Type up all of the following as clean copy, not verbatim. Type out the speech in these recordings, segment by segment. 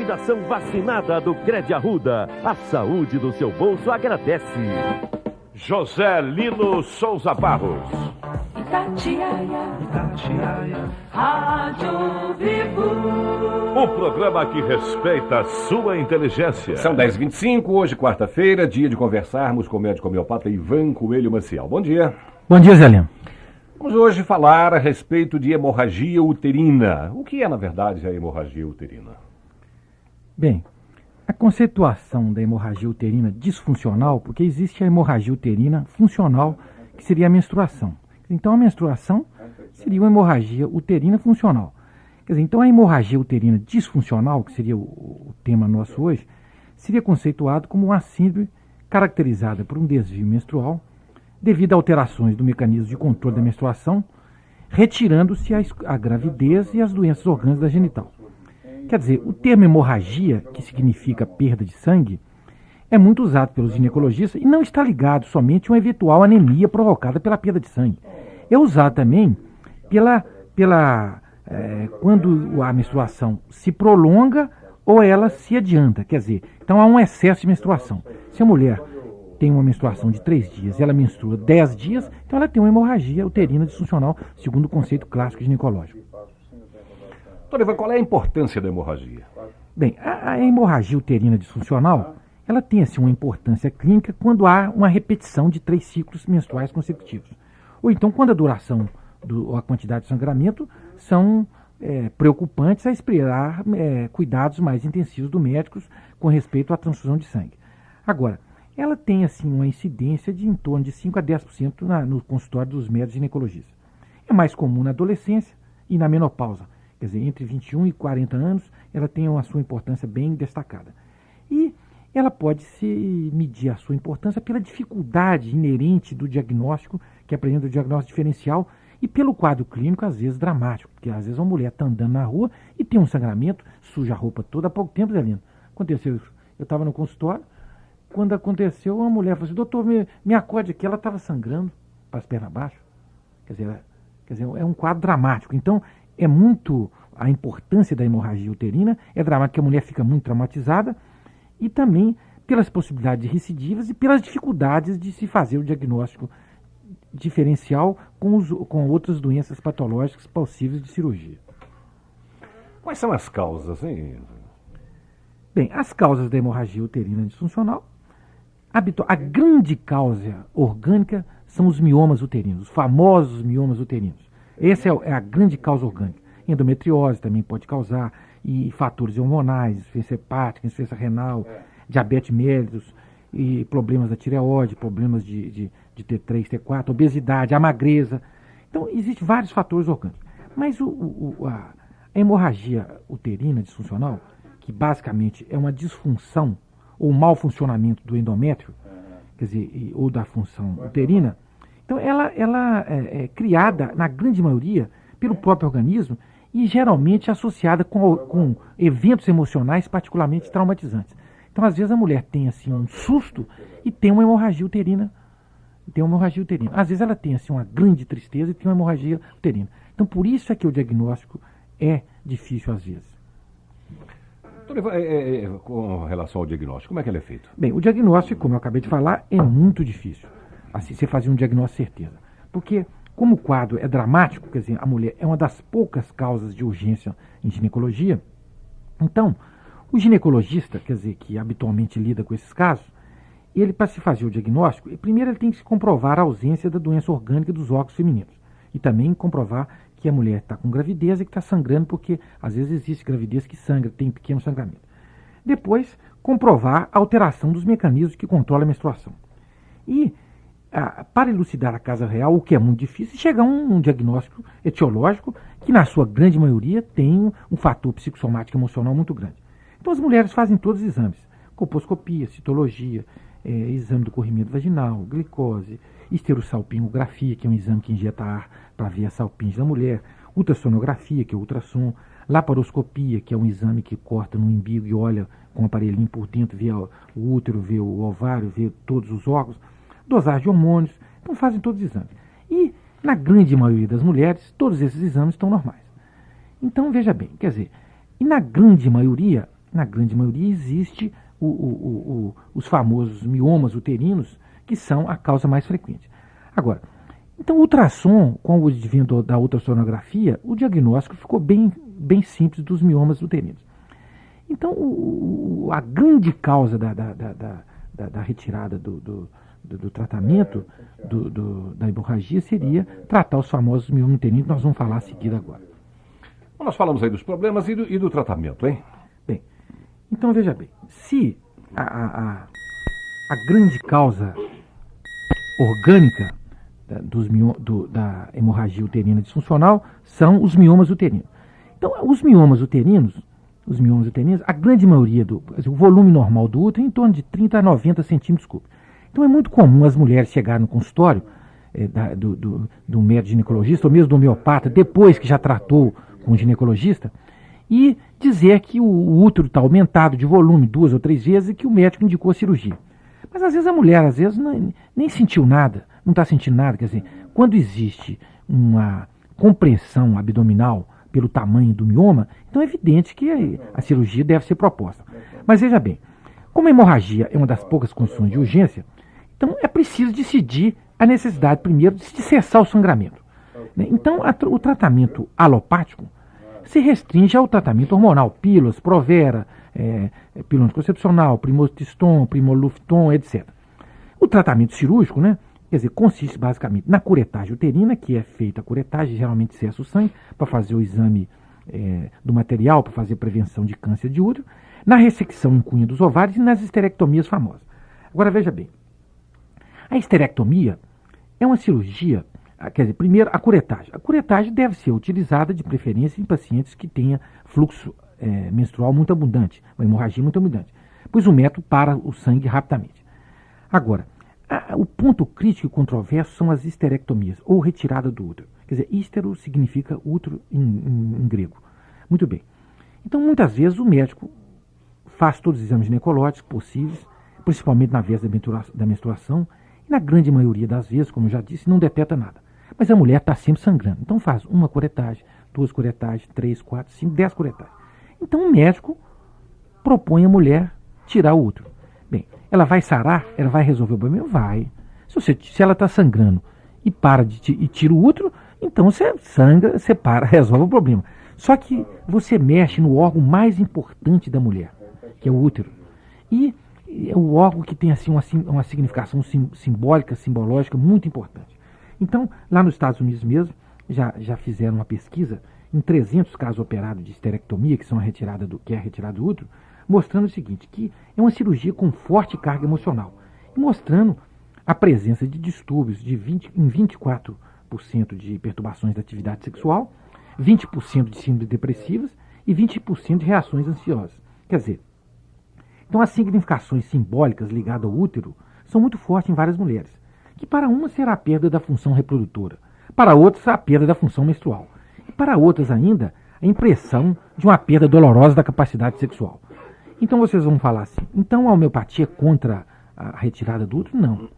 geração vacinada do Cred Arruda. A saúde do seu bolso agradece. José Lino Souza Barros. Itatiaia, Rádio Vivo. O programa que respeita a sua inteligência. São 10h25, hoje quarta-feira, dia de conversarmos com o médico homeopata Ivan Coelho Maciel. Bom dia. Bom dia, Zé Lino. Vamos hoje falar a respeito de hemorragia uterina. O que é, na verdade, a hemorragia uterina? Bem, a conceituação da hemorragia uterina disfuncional, porque existe a hemorragia uterina funcional, que seria a menstruação. Então, a menstruação seria uma hemorragia uterina funcional. Quer dizer, então a hemorragia uterina disfuncional, que seria o tema nosso hoje, seria conceituado como uma síndrome caracterizada por um desvio menstrual devido a alterações do mecanismo de controle da menstruação, retirando-se a gravidez e as doenças orgânicas da genital. Quer dizer, o termo hemorragia, que significa perda de sangue, é muito usado pelos ginecologistas e não está ligado somente a uma eventual anemia provocada pela perda de sangue. É usado também quando a menstruação se prolonga ou ela se adianta. Quer dizer, então há um excesso de menstruação. Se a mulher tem uma menstruação de 3 dias e ela menstrua 10 dias, então ela tem uma hemorragia uterina disfuncional, segundo o conceito clássico ginecológico. Doutor Ivan, qual é a importância da hemorragia? Bem, a hemorragia uterina disfuncional, ela tem assim, uma importância clínica quando há uma repetição de 3 ciclos menstruais consecutivos. Ou então quando a duração ou a quantidade de sangramento são preocupantes a esperar cuidados mais intensivos do médico com respeito à transfusão de sangue. Agora, ela tem assim, uma incidência de em torno de 5 a 10% no consultório dos médicos ginecologistas. É mais comum na adolescência e na menopausa. Quer dizer, entre 21 e 40 anos, ela tem a sua importância bem destacada. E ela pode se medir a sua importância pela dificuldade inerente do diagnóstico, que apresenta o diagnóstico diferencial, e pelo quadro clínico, às vezes, dramático. Porque, às vezes, uma mulher está andando na rua e tem um sangramento, suja a roupa toda. Há pouco tempo, Zé Lino, aconteceu isso. Eu estava no consultório, quando aconteceu, uma mulher falou assim, doutor, me acorde aqui. Ela estava sangrando para as pernas abaixo. Quer dizer, é um quadro dramático. Então, é muito a importância da hemorragia uterina, é dramático que a mulher fica muito traumatizada, e também pelas possibilidades de recidivas e pelas dificuldades de se fazer o diagnóstico diferencial com outras doenças patológicas possíveis de cirurgia. Quais são as causas, hein? Bem, as causas da hemorragia uterina disfuncional, a grande causa orgânica são os miomas uterinos, os famosos miomas uterinos. Essa é a grande causa orgânica. Endometriose também pode causar, e fatores hormonais, insuficiência hepática, insuficiência renal, diabetes mellitus, e problemas da tireoide, problemas de T3, T4, obesidade, a magreza. Então, existem vários fatores orgânicos. Mas a hemorragia uterina disfuncional, que basicamente é uma disfunção ou mau funcionamento do endométrio, quer dizer, ou da função uterina, então ela é criada, na grande maioria, pelo próprio organismo e geralmente associada com eventos emocionais particularmente traumatizantes. Então, às vezes, a mulher tem assim, um susto e tem uma hemorragia uterina. Às vezes ela tem assim, uma grande tristeza e tem uma hemorragia uterina. Então, por isso é que o diagnóstico é difícil às vezes. Com relação ao diagnóstico, como é que ele é feito? Bem, o diagnóstico, como eu acabei de falar, é muito difícil. Assim, você fazer um diagnóstico certeza. Porque, como o quadro é dramático, quer dizer, a mulher é uma das poucas causas de urgência em ginecologia, então, o ginecologista, quer dizer, que habitualmente lida com esses casos, ele, para se fazer o diagnóstico, primeiro ele tem que comprovar a ausência da doença orgânica dos órgãos femininos. E também comprovar que a mulher está com gravidez e que está sangrando, porque às vezes existe gravidez que sangra, tem pequeno sangramento. Depois, comprovar a alteração dos mecanismos que controlam a menstruação. E, para elucidar a causa real, o que é muito difícil, chegar a um diagnóstico etiológico que, na sua grande maioria, tem um fator psicossomático emocional muito grande. Então, as mulheres fazem todos os exames. Colposcopia, citologia, exame do corrimento vaginal, glicose, esterossalpingografia, que é um exame que injeta ar para ver a salpinge da mulher, ultrassonografia, que é o ultrassom, laparoscopia, que é um exame que corta no umbigo e olha com um aparelhinho por dentro, vê o útero, vê o ovário, vê todos os órgãos, dosagem de hormônios, então fazem todos os exames. E, na grande maioria das mulheres, todos esses exames estão normais. Então, veja bem, quer dizer, e na grande maioria, na grande maioria, existe os famosos miomas uterinos, que são a causa mais frequente. Agora, então o ultrassom, com o advento da ultrassonografia, o diagnóstico ficou bem simples dos miomas uterinos. Então, a grande causa da retirada do tratamento da hemorragia seria tratar os famosos miomas uterinos, que nós vamos falar a seguir agora. Nós falamos aí dos problemas e do tratamento, hein? Bem, então veja bem, se a grande causa orgânica da hemorragia uterina disfuncional são os miomas uterinos. Então, os miomas uterinos, a grande maioria o volume normal do útero é em torno de 30 a 90 centímetros cúbicos. Então, é muito comum as mulheres chegarem no consultório do médico ginecologista, ou mesmo do homeopata, depois que já tratou com o ginecologista, e dizer que o útero está aumentado de volume 2 ou 3 vezes e que o médico indicou a cirurgia. Mas às vezes a mulher, nem sentiu nada, não está sentindo nada. Quer dizer, quando existe uma compressão abdominal pelo tamanho do mioma, então é evidente que a cirurgia deve ser proposta. Mas veja bem, como a hemorragia é uma das poucas condições de urgência, então é preciso decidir a necessidade, primeiro, de cessar o sangramento. Então, o tratamento alopático se restringe ao tratamento hormonal, pílulas, Provera, pílula anticoncepcional, Primotiston, Primolufton, etc. O tratamento cirúrgico, quer dizer, consiste basicamente na curetagem uterina, que é feita a curetagem, geralmente cessa o sangue, para fazer o exame do material, para fazer prevenção de câncer de útero, na ressecção em cunha dos ovários e nas esterectomias famosas. Agora, veja bem, a esterectomia é uma cirurgia, quer dizer, primeiro, a curetagem. A curetagem deve ser utilizada de preferência em pacientes que tenham fluxo menstrual muito abundante, uma hemorragia muito abundante, pois o método para o sangue rapidamente. Agora, o ponto crítico e controverso são as histerectomias, ou retirada do útero. Quer dizer, histero significa útero em grego. Muito bem. Então, muitas vezes, o médico faz todos os exames ginecológicos possíveis, principalmente na vez da menstruação, e na grande maioria das vezes, como eu já disse, não detecta nada. Mas a mulher está sempre sangrando. Então faz uma curetagem, 2 curetagens, 3, 4, 5, 10 curetagens. Então o médico propõe a mulher tirar o útero. Bem, ela vai sarar? Ela vai resolver o problema? Vai. Se ela está sangrando e tira o útero, então você sangra, você para, resolve o problema. Só que você mexe no órgão mais importante da mulher, que é o útero. E é o órgão que tem assim, uma significação simbólica, simbológica muito importante. Então, lá nos Estados Unidos mesmo, já fizeram uma pesquisa em 300 casos operados de histerectomia, que é a retirada do útero, mostrando o seguinte, que é uma cirurgia com forte carga emocional, e mostrando a presença de distúrbios em 24% de perturbações da atividade sexual, 20% de síndromes depressivas e 20% de reações ansiosas. Quer dizer, então as significações simbólicas ligadas ao útero são muito fortes em várias mulheres, que para uma será a perda da função reprodutora, para outras a perda da função menstrual, e para outras ainda a impressão de uma perda dolorosa da capacidade sexual. Então vocês vão falar assim, então a homeopatia é contra a retirada do útero? Não.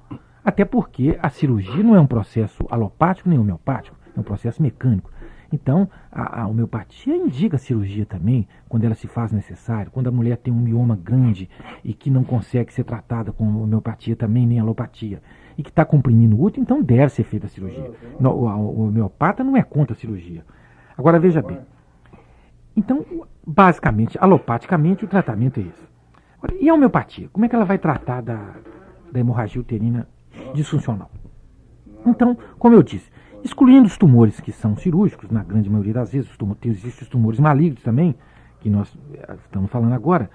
Até porque a cirurgia não é um processo alopático nem homeopático, é um processo mecânico. Então, a homeopatia indica a cirurgia também, quando ela se faz necessário, quando a mulher tem um mioma grande e que não consegue ser tratada com homeopatia também, nem alopatia, e que está comprimindo o útero, então deve ser feita a cirurgia. O homeopata não é contra a cirurgia. Agora, veja bem. Então, basicamente, alopaticamente, o tratamento é esse. Agora, e a homeopatia? Como é que ela vai tratar da hemorragia uterina disfuncional? Então, como eu disse, excluindo os tumores que são cirúrgicos, na grande maioria das vezes, existem os tumores malignos também, que nós estamos falando agora.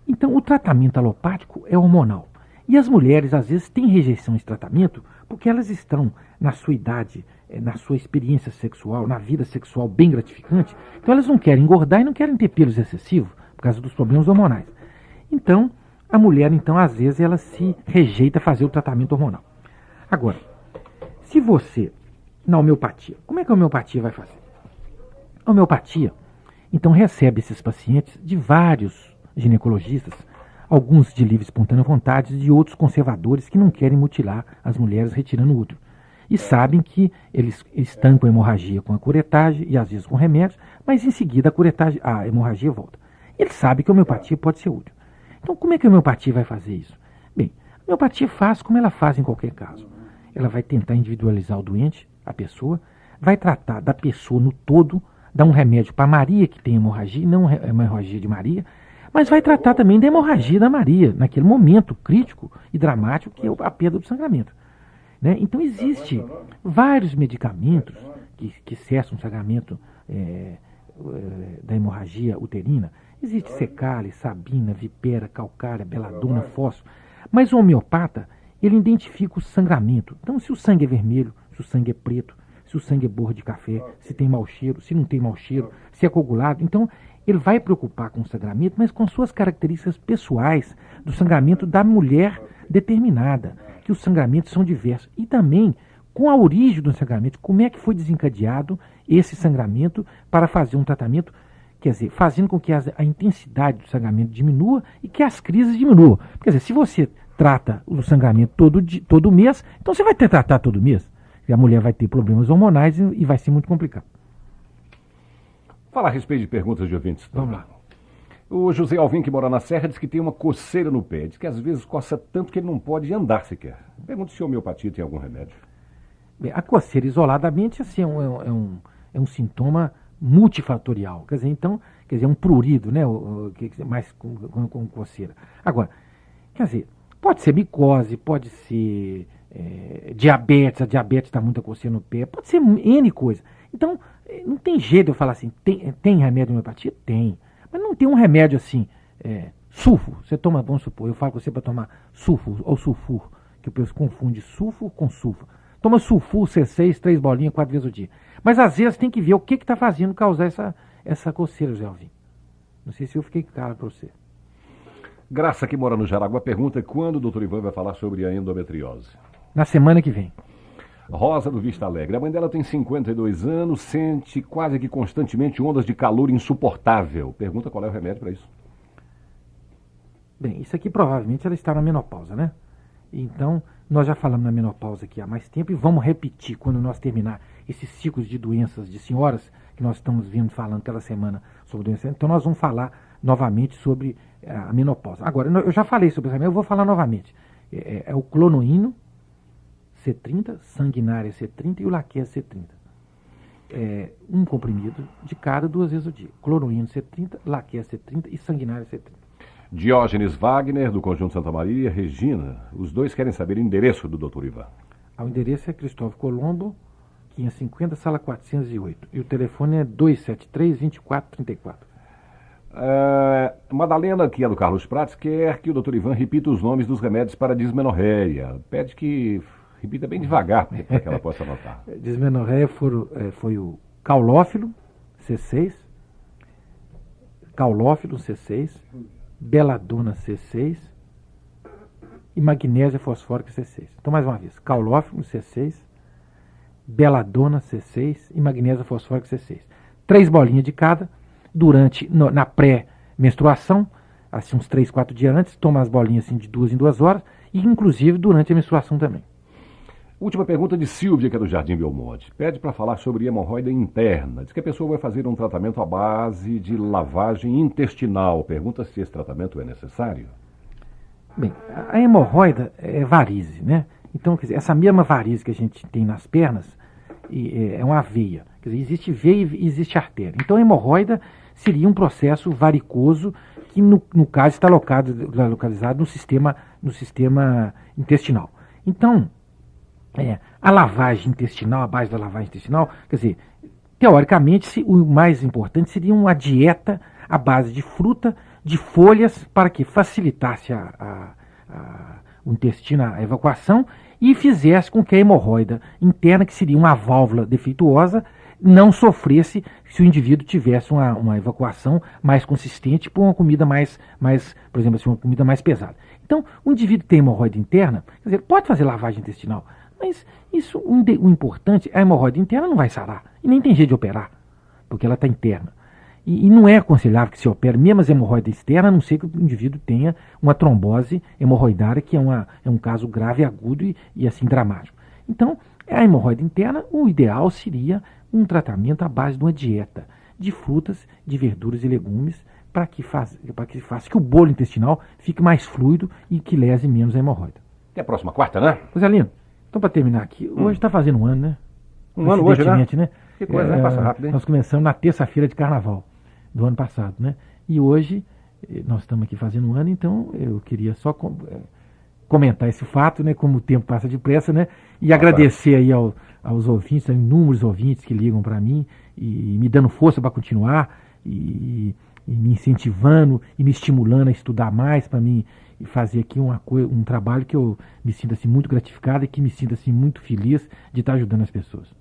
Então, o tratamento alopático é hormonal. E as mulheres, às vezes, têm rejeição a esse tratamento porque elas estão, na sua idade, na sua experiência sexual, na vida sexual bem gratificante, então elas não querem engordar e não querem ter pelos excessivos por causa dos problemas hormonais. Então, a mulher, às vezes, ela se rejeita a fazer o tratamento hormonal. Agora, se você, na homeopatia, como é que a homeopatia vai fazer? A homeopatia, então, recebe esses pacientes de vários ginecologistas, alguns de livre e espontânea vontade e outros conservadores que não querem mutilar as mulheres retirando o útero. E sabem que eles estancam a hemorragia com a curetagem e às vezes com remédios, mas em seguida a hemorragia volta. ele sabe que a homeopatia pode ser útil. Então, como é que a homeopatia vai fazer isso? Bem, a homeopatia faz como ela faz em qualquer caso. Ela vai tentar individualizar o doente, a pessoa, vai tratar da pessoa no todo, dar um remédio para Maria que tem hemorragia, não uma hemorragia de Maria, mas vai tratar também da hemorragia da Maria, naquele momento crítico e dramático que é a perda do sangramento. Né? Então, existem vários medicamentos que cessam o sangramento da hemorragia uterina. Existe secale, sabina, vipera, calcária, beladona, fósforo. Mas o homeopata, ele identifica o sangramento. Então, se o sangue é vermelho, se o sangue é preto, se o sangue é borra de café, se tem mau cheiro, se não tem mau cheiro, se é coagulado. Então, ele vai preocupar com o sangramento, mas com suas características pessoais do sangramento da mulher determinada, que os sangramentos são diversos. E também com a origem do sangramento, como é que foi desencadeado esse sangramento para fazer um tratamento, quer dizer, fazendo com que a intensidade do sangramento diminua e que as crises diminuam. Quer dizer, se você trata o sangramento todo mês, então você vai ter que tratar todo mês. E a mulher vai ter problemas hormonais e vai ser muito complicado. Falar a respeito de perguntas de ouvintes. Vamos lá. O José Alvim, que mora na Serra, diz que tem uma coceira no pé. Diz que às vezes coça tanto que ele não pode andar sequer. Pergunta se a homeopatia tem algum remédio. Bem, a coceira isoladamente assim, é um sintoma multifatorial. Quer dizer, então, é um prurido, né? Mais com coceira. Agora, quer dizer, pode ser micose, pode ser diabetes, a diabetes está muita coceira no pé, pode ser N coisa. Então, não tem jeito de eu falar assim, tem remédio de homeopatia? Tem. Mas não tem um remédio assim, sulfo. Você toma, vamos supor, eu falo com você para tomar sulfo ou sulfur, que o pessoal confunde sulfo com sulfa. Toma sulfur C6, 3 bolinhas, 4 vezes ao dia. Mas às vezes tem que ver o que está fazendo causar essa coceira, José Alvim. Não sei se eu fiquei claro para você. Graça, que mora no Jaraguá, pergunta quando o doutor Ivan vai falar sobre a endometriose. Na semana que vem. Rosa do Vista Alegre. A mãe dela tem 52 anos, sente quase que constantemente ondas de calor insuportável. Pergunta qual é o remédio para isso. Bem, isso aqui provavelmente ela está na menopausa, né? Então, nós já falamos na menopausa aqui há mais tempo e vamos repetir quando nós terminar esses ciclos de doenças de senhoras que nós estamos vindo falando cada semana sobre doenças. Então, nós vamos falar novamente sobre a menopausa. Agora, eu já falei sobre esse remédio, eu vou falar novamente. É o clonoíno C30, sanguinária C30 e o laquia C30. Um comprimido de cada 2 vezes ao dia. Clonoíno C30, laquia C30 e sanguinária C30. Diógenes Wagner, do Conjunto Santa Maria, Regina. Os dois querem saber o endereço do Dr. Ivan. O endereço é Cristóvão Colombo, 550, sala 408. E o telefone é 273-2434. Madalena, que é do Carlos Prates, quer que o Dr. Ivan repita os nomes dos remédios para dismenorreia. Pede que repita bem devagar, para que ela possa anotar. Dismenorreia foi o caulófilo, C6, beladona C6 e magnésia fosfórica C6. Então, mais uma vez, caulófilo C6, beladona C6 e magnésia fosfórica C6. 3 bolinhas de cada, na pré-menstruação, assim uns 3, 4 dias antes, toma as bolinhas assim de 2 em 2 horas, e inclusive durante a menstruação também. Última pergunta de Silvia, que é do Jardim Belmonte. Pede para falar sobre hemorroida interna. Diz que a pessoa vai fazer um tratamento à base de lavagem intestinal. Pergunta se esse tratamento é necessário. Bem, a hemorroida é varize, né? Então, quer dizer, essa mesma varize que a gente tem nas pernas é uma veia. Quer dizer, existe veia e existe artéria. Então, a hemorroida seria um processo varicoso que, no caso, está localizado no sistema intestinal. Então, a lavagem intestinal, a base da lavagem intestinal, quer dizer, teoricamente, o mais importante seria uma dieta à base de fruta, de folhas, para que facilitasse o intestino, a evacuação, e fizesse com que a hemorroida interna, que seria uma válvula defeituosa, não sofresse se o indivíduo tivesse uma evacuação mais consistente por uma comida mais, por exemplo, assim, uma comida mais pesada. Então, o indivíduo que tem hemorroida interna, quer dizer, pode fazer lavagem intestinal, mas o importante, a hemorroida interna não vai sarar, e nem tem jeito de operar, porque ela está interna. E não é aconselhável que se opere mesmo as hemorroidas externas, a não ser que o indivíduo tenha uma trombose hemorroidária, que é um caso grave, agudo e assim dramático. Então, a hemorroida interna, o ideal seria um tratamento à base de uma dieta de frutas, de verduras e legumes, para que faça que o bolo intestinal fique mais fluido e que lese menos a hemorroida. Até a próxima quarta, né? Zé Lino, então para terminar aqui, hoje está fazendo um ano, né? Um ano hoje, né? Né? Que coisa, né? Passa rápido, hein? Nós começamos na terça-feira de carnaval do ano passado, né? E hoje nós estamos aqui fazendo um ano, então eu queria só comentar esse fato, né? Como o tempo passa depressa, né? E agradecer aí aos ouvintes, a inúmeros ouvintes que ligam para mim e me dando força para continuar e me incentivando e me estimulando a estudar mais para mim e fazer aqui um trabalho que eu me sinto assim muito gratificado e que me sinto assim muito feliz de estar ajudando as pessoas.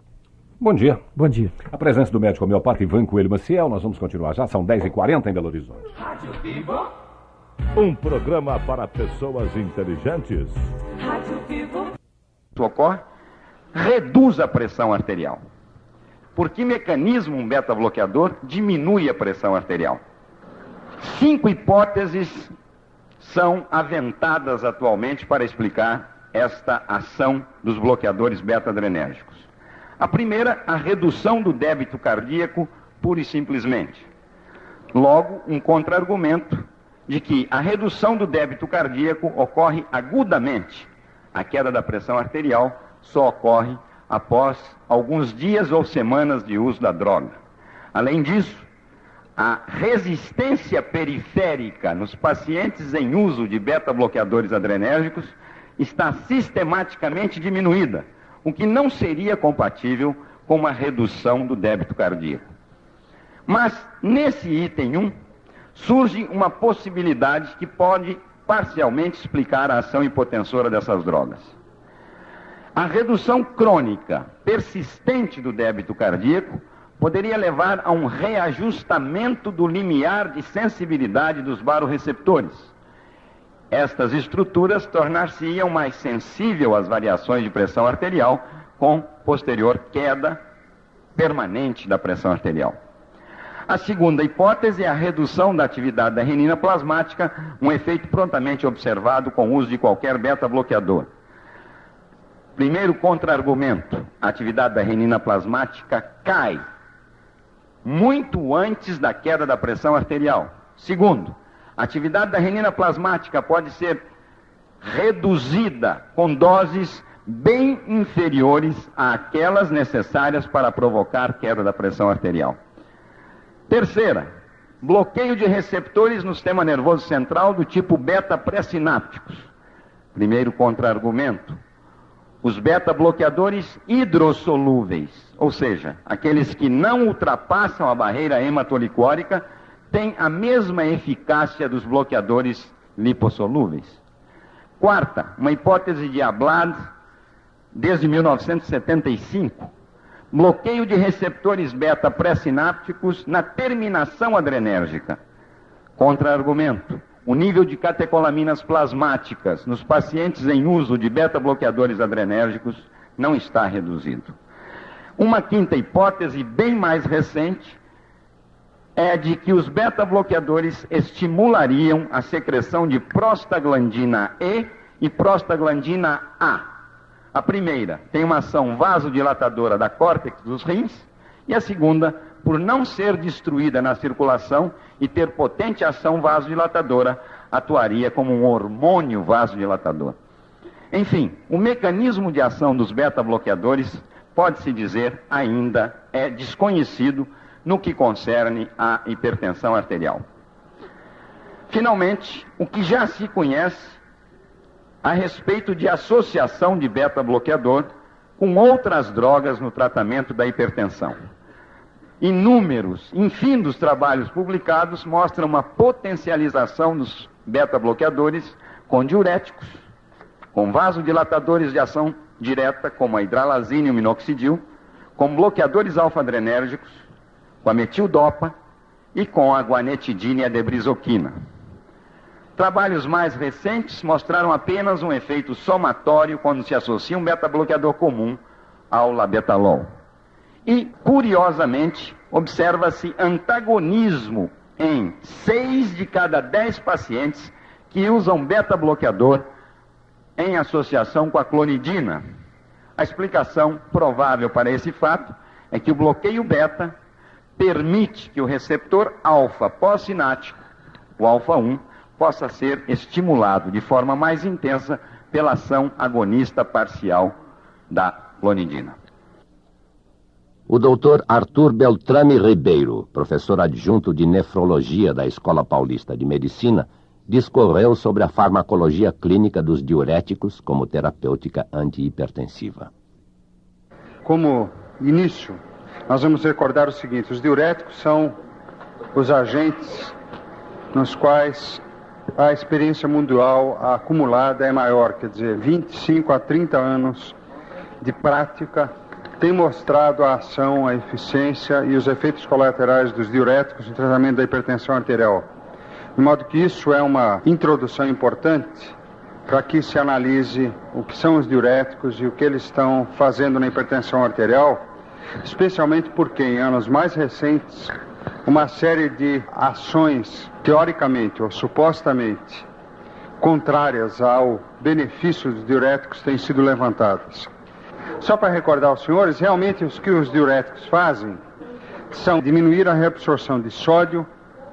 Bom dia. Bom dia. A presença do médico homeopata Ivan Coelho Maciel, nós vamos continuar já, são 10h40 em Belo Horizonte. Rádio Vivo, Um programa para pessoas inteligentes. Rádio Vivo. Ocorre, reduz a pressão arterial. Por que mecanismo um beta-bloqueador diminui a pressão arterial? 5 hipóteses são aventadas atualmente para explicar esta ação dos bloqueadores beta-adrenérgicos. A primeira, a redução do débito cardíaco, pura e simplesmente. Logo, um contra-argumento de que a redução do débito cardíaco ocorre agudamente. A queda da pressão arterial só ocorre após alguns dias ou semanas de uso da droga. Além disso, a resistência periférica nos pacientes em uso de beta-bloqueadores adrenérgicos está sistematicamente diminuída, o que não seria compatível com uma redução do débito cardíaco. Mas, nesse item 1, surge uma possibilidade que pode parcialmente explicar a ação hipotensora dessas drogas. A redução crônica persistente do débito cardíaco poderia levar a um reajustamento do limiar de sensibilidade dos baroreceptores. Estas estruturas tornar-se-iam mais sensíveis às variações de pressão arterial, com posterior queda permanente da pressão arterial. A segunda hipótese é a redução da atividade da renina plasmática, um efeito prontamente observado com o uso de qualquer beta-bloqueador. Primeiro contra-argumento, a atividade da renina plasmática cai muito antes da queda da pressão arterial. Segundo, a atividade da renina plasmática pode ser reduzida com doses bem inferiores àquelas necessárias para provocar queda da pressão arterial. Terceira, bloqueio de receptores no sistema nervoso central do tipo beta pré-sinápticos. Primeiro contra-argumento, os beta-bloqueadores hidrossolúveis, ou seja, aqueles que não ultrapassam a barreira hematolicórica, têm a mesma eficácia dos bloqueadores lipossolúveis. Quarta, uma hipótese de Ablad desde 1975, bloqueio de receptores beta pré-sinápticos na terminação adrenérgica. Contra-argumento, o nível de catecolaminas plasmáticas nos pacientes em uso de beta-bloqueadores adrenérgicos não está reduzido. Uma quinta hipótese, bem mais recente, é de que os beta-bloqueadores estimulariam a secreção de prostaglandina e prostaglandina A. A primeira tem uma ação vasodilatadora da córtex dos rins, e a segunda, por não ser destruída na circulação e ter potente ação vasodilatadora, atuaria como um hormônio vasodilatador. Enfim, o mecanismo de ação dos beta-bloqueadores, pode-se dizer, ainda é desconhecido no que concerne à hipertensão arterial. Finalmente, o que já se conhece a respeito de associação de beta-bloqueador com outras drogas no tratamento da hipertensão. Inúmeros, infindos trabalhos publicados mostram uma potencialização dos beta-bloqueadores com diuréticos, com vasodilatadores de ação direta, como a hidralazina e o minoxidil, com bloqueadores alfa-adrenérgicos, com a metildopa e com a guanetidina e a debrisoquina. Trabalhos mais recentes mostraram apenas um efeito somatório quando se associa um beta-bloqueador comum ao labetalol. E, curiosamente, observa-se antagonismo em 6 de cada 10 pacientes que usam beta-bloqueador em associação com a clonidina. A explicação provável para esse fato é que o bloqueio beta permite que o receptor alfa pós-sinático, o alfa-1, possa ser estimulado de forma mais intensa pela ação agonista parcial da clonidina. O Dr. Arthur Beltrame Ribeiro, professor adjunto de nefrologia da Escola Paulista de Medicina, discorreu sobre a farmacologia clínica dos diuréticos como terapêutica antihipertensiva. Como início, nós vamos recordar o seguinte: os diuréticos são os agentes nos quais a experiência mundial acumulada é maior, quer dizer, 25 a 30 anos de prática tem mostrado a ação, a eficiência e os efeitos colaterais dos diuréticos no tratamento da hipertensão arterial. De modo que isso é uma introdução importante para que se analise o que são os diuréticos e o que eles estão fazendo na hipertensão arterial, especialmente porque em anos mais recentes uma série de ações teoricamente ou supostamente contrárias ao benefício dos diuréticos têm sido levantadas. Só para recordar aos senhores, realmente o que os diuréticos fazem são diminuir a reabsorção de sódio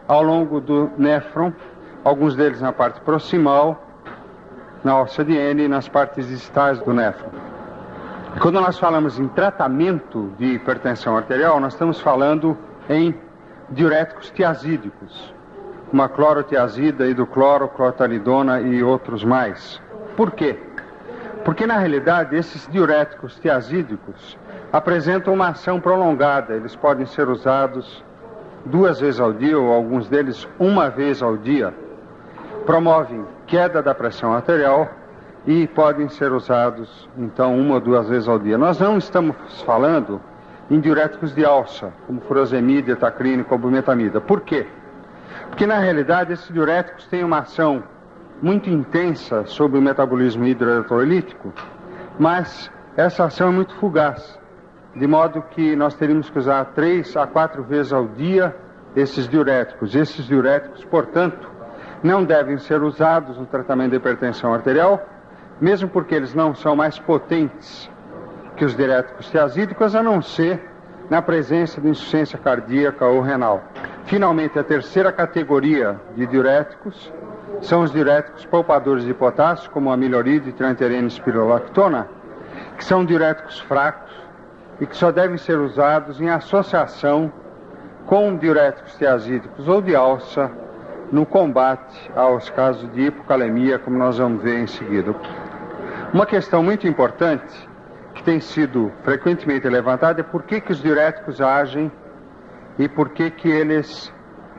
ao longo do néfron, alguns deles na parte proximal, na alça de N e nas partes distais do néfron. Quando nós falamos em tratamento de hipertensão arterial, nós estamos falando em diuréticos tiazídicos, como a clorotiazida, hidrocloro, clortalidona e outros mais. Por quê? Porque, na realidade, esses diuréticos tiazídicos apresentam uma ação prolongada. Eles podem ser usados 2 vezes ao dia, ou alguns deles 1 vez ao dia. Promovem queda da pressão arterial e podem ser usados, então, 1 ou 2 vezes ao dia. Nós não estamos falando em diuréticos de alça, como furosemida, etacrine, cobumetamida. Por quê? Porque, na realidade, esses diuréticos têm uma ação muito intensa sobre o metabolismo hidroeletrolítico, mas essa ação é muito fugaz, de modo que nós teríamos que usar 3 a 4 vezes ao dia esses diuréticos. Esses diuréticos, portanto, não devem ser usados no tratamento da hipertensão arterial, mesmo porque eles não são mais potentes que os diuréticos tiazídicos, a não ser na presença de insuficiência cardíaca ou renal. Finalmente, a terceira categoria de diuréticos são os diuréticos poupadores de potássio, como a amiloride, tranterina e espirolactona, que são diuréticos fracos e que só devem ser usados em associação com diuréticos tiazídicos ou de alça no combate aos casos de hipocalemia, como nós vamos ver em seguida. Uma questão muito importante que tem sido frequentemente levantada é por que os diuréticos agem e por que eles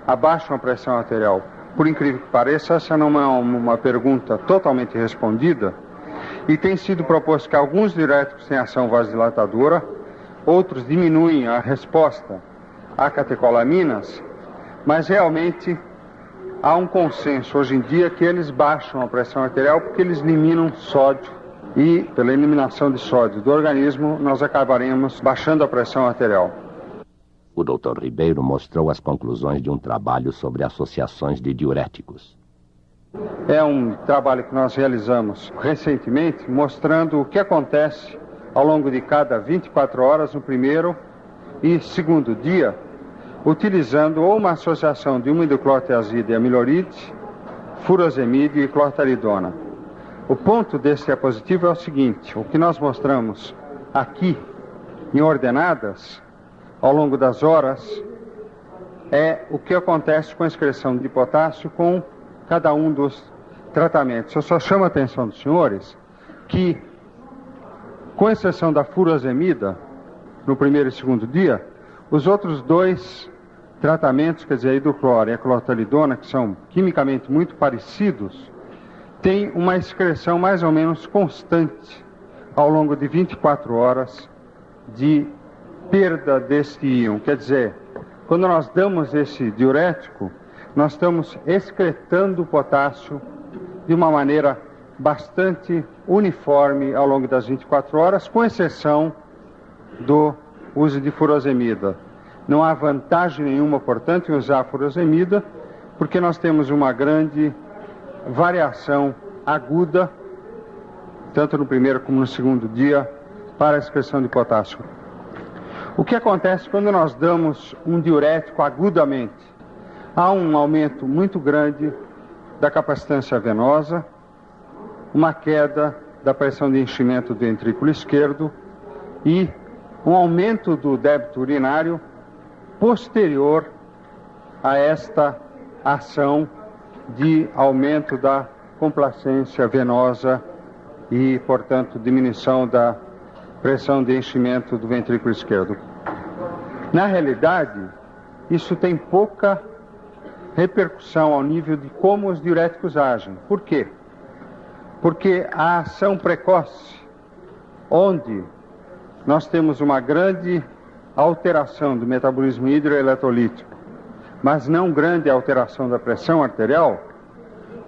abaixam a pressão arterial. Por incrível que pareça, essa não é uma pergunta totalmente respondida e tem sido proposto que alguns diuréticos têm ação vasodilatadora, outros diminuem a resposta a catecolaminas, mas realmente há um consenso hoje em dia que eles baixam a pressão arterial porque eles eliminam sódio e, pela eliminação de sódio do organismo, nós acabaremos baixando a pressão arterial. O Dr. Ribeiro mostrou as conclusões de um trabalho sobre associações de diuréticos. É um trabalho que nós realizamos recentemente, mostrando o que acontece ao longo de cada 24 horas no primeiro e segundo dia, utilizando ou uma associação de uma hidroclorotiazida e amiloride, furosemide e clortalidona. O ponto desse diapositivo é o seguinte: o que nós mostramos aqui em ordenadas ao longo das horas é o que acontece com a excreção de potássio com cada um dos tratamentos. Eu só chamo a atenção dos senhores que, com exceção da furosemida, no primeiro e segundo dia, os outros 2 tratamentos, quer dizer, a hidrocloro e a clortalidona, que são quimicamente muito parecidos, têm uma excreção mais ou menos constante ao longo de 24 horas de perda deste íon. Quer dizer, quando nós damos esse diurético, nós estamos excretando o potássio de uma maneira bastante uniforme ao longo das 24 horas, com exceção do uso de furosemida. Não há vantagem nenhuma, portanto, em usar a furosemida, porque nós temos uma grande variação aguda, tanto no primeiro como no segundo dia, para a excreção de potássio. O que acontece quando nós damos um diurético agudamente? Há um aumento muito grande da capacitância venosa, uma queda da pressão de enchimento do ventrículo esquerdo e um aumento do débito urinário posterior a esta ação de aumento da complacência venosa e, portanto, diminuição da pressão de enchimento do ventrículo esquerdo. Na realidade, isso tem pouca repercussão ao nível de como os diuréticos agem. Por quê? Porque a ação precoce, onde nós temos uma grande alteração do metabolismo hidroeletrolítico, mas não grande alteração da pressão arterial,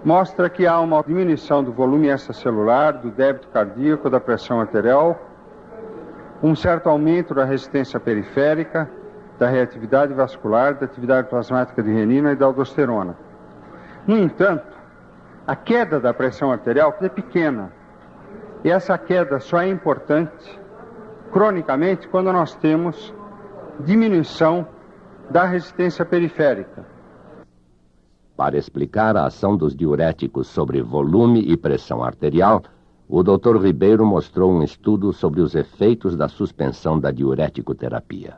mostra que há uma diminuição do volume extracelular, do débito cardíaco, da pressão arterial, um certo aumento da resistência periférica, da reatividade vascular, da atividade plasmática de renina e da aldosterona. No entanto, a queda da pressão arterial é pequena. E essa queda só é importante cronicamente quando nós temos diminuição da resistência periférica. Para explicar a ação dos diuréticos sobre volume e pressão arterial, o Dr. Ribeiro mostrou um estudo sobre os efeitos da suspensão da diureticoterapia.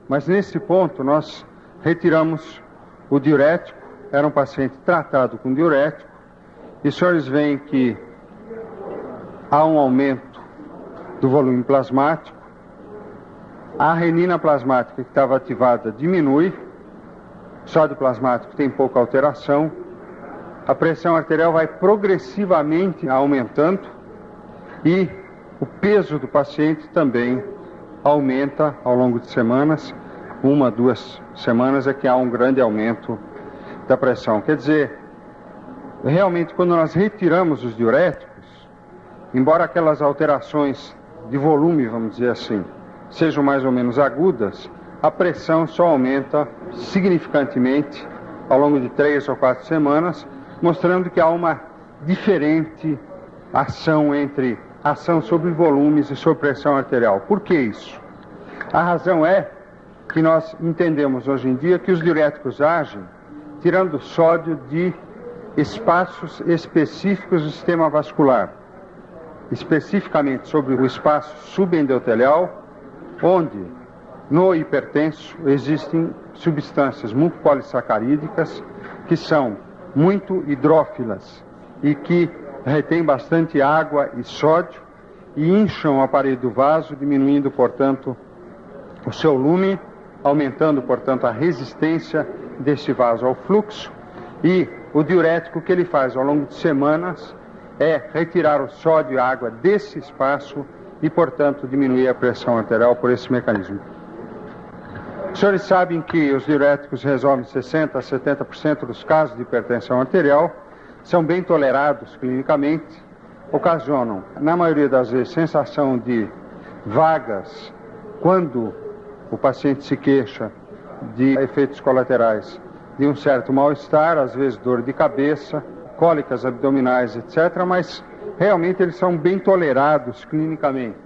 Mas nesse ponto nós retiramos o diurético, era um paciente tratado com diurético, e os senhores veem que há um aumento do volume plasmático, a renina plasmática que estava ativada diminui, o sódio plasmático tem pouca alteração, a pressão arterial vai progressivamente aumentando e o peso do paciente também aumenta ao longo de semanas. 1, 2 semanas é que há um grande aumento da pressão. Quer dizer, realmente quando nós retiramos os diuréticos, embora aquelas alterações de volume, vamos dizer assim, sejam mais ou menos agudas, a pressão só aumenta significantemente ao longo de 3 ou 4 semanas, mostrando que há uma diferente ação entre ação sobre volumes e sobre pressão arterial. Por que isso? A razão é que nós entendemos hoje em dia que os diuréticos agem tirando sódio de espaços específicos do sistema vascular, especificamente sobre o espaço subendotelial, onde no hipertenso existem substâncias mucopolissacarídicas que são muito hidrófilas e que retêm bastante água e sódio e incham a parede do vaso, diminuindo, portanto, o seu lume, aumentando, portanto, a resistência desse vaso ao fluxo. E o diurético que ele faz ao longo de semanas é retirar o sódio e a água desse espaço e, portanto, diminuir a pressão arterial por esse mecanismo. Os senhores sabem que os diuréticos resolvem 60% a 70% dos casos de hipertensão arterial, são bem tolerados clinicamente, ocasionam, na maioria das vezes, sensação de vagas quando o paciente se queixa de efeitos colaterais de um certo mal-estar, às vezes dor de cabeça, cólicas abdominais, etc., mas realmente eles são bem tolerados clinicamente.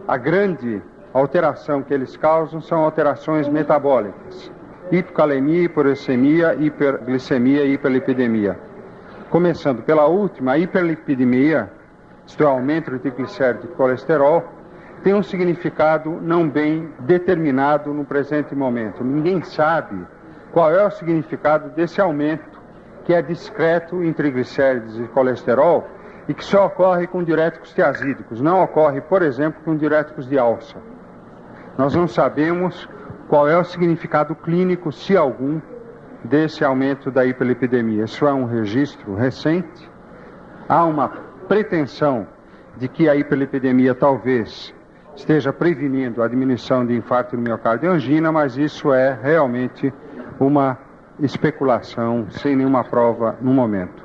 A grande alteração que eles causam são alterações metabólicas, hipocalemia, hiporuricemia, hiperglicemia e hiperlipidemia. Começando pela última, a hiperlipidemia, isto é, aumento do triglicérido e colesterol, tem um significado não bem determinado no presente momento. Ninguém sabe qual é o significado desse aumento, que é discreto em triglicéridos e colesterol e que só ocorre com diuréticos tiazídicos, não ocorre, por exemplo, com diuréticos de alça. Nós não sabemos qual é o significado clínico, se algum, desse aumento da hiperlipidemia. Isso é um registro recente. Há uma pretensão de que a hiperlipidemia talvez esteja prevenindo a diminuição de infarto do miocárdio e angina, mas isso é realmente uma especulação sem nenhuma prova no momento.